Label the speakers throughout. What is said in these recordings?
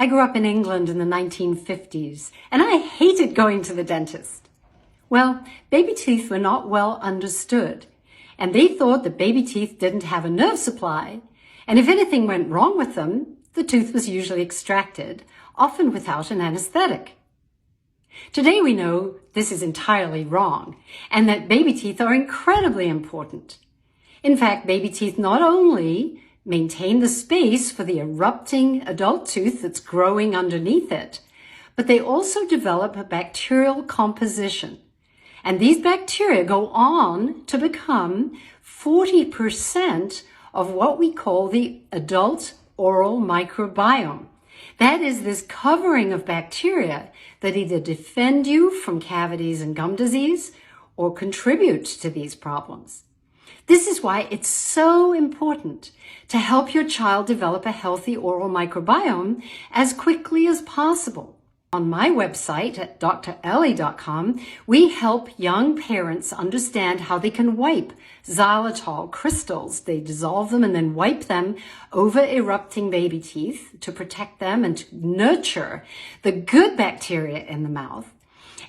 Speaker 1: I grew up in England in the 1950s, and I hated going to the dentist. Well, baby teeth were not well understood, and they thought that baby teeth didn't have a nerve supply, and if anything went wrong with them, the tooth was usually extracted, often without an anesthetic. Today we know this is entirely wrong, and that baby teeth are incredibly important. In fact, baby teeth not only maintain the space for the erupting adult tooth that's growing underneath it, but they also develop a bacterial composition. And these bacteria go on to become 40% of what we call the adult oral microbiome. That is this covering of bacteria that either defend you from cavities and gum disease or contribute to these problems. This is why it's so important to help your child develop a healthy oral microbiome as quickly as possible. On my website at drellie.com, we help young parents understand how they can wipe xylitol crystals. They dissolve them and then wipe them over erupting baby teeth to protect them and to nurture the good bacteria in the mouth.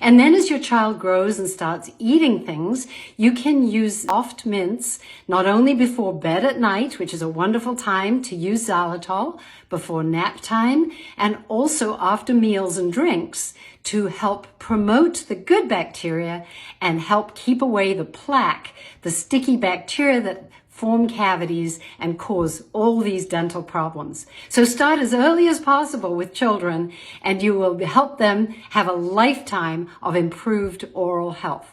Speaker 1: And then as your child grows and starts eating things, you can use soft mints, not only before bed at night, which is a wonderful time to use xylitol, before nap time, and also after meals and drinks to help promote the good bacteria and help keep away the plaque, the sticky bacteria that form cavities and cause all these dental problems. So start as early as possible with children, and you will help them have a lifetime of improved oral health.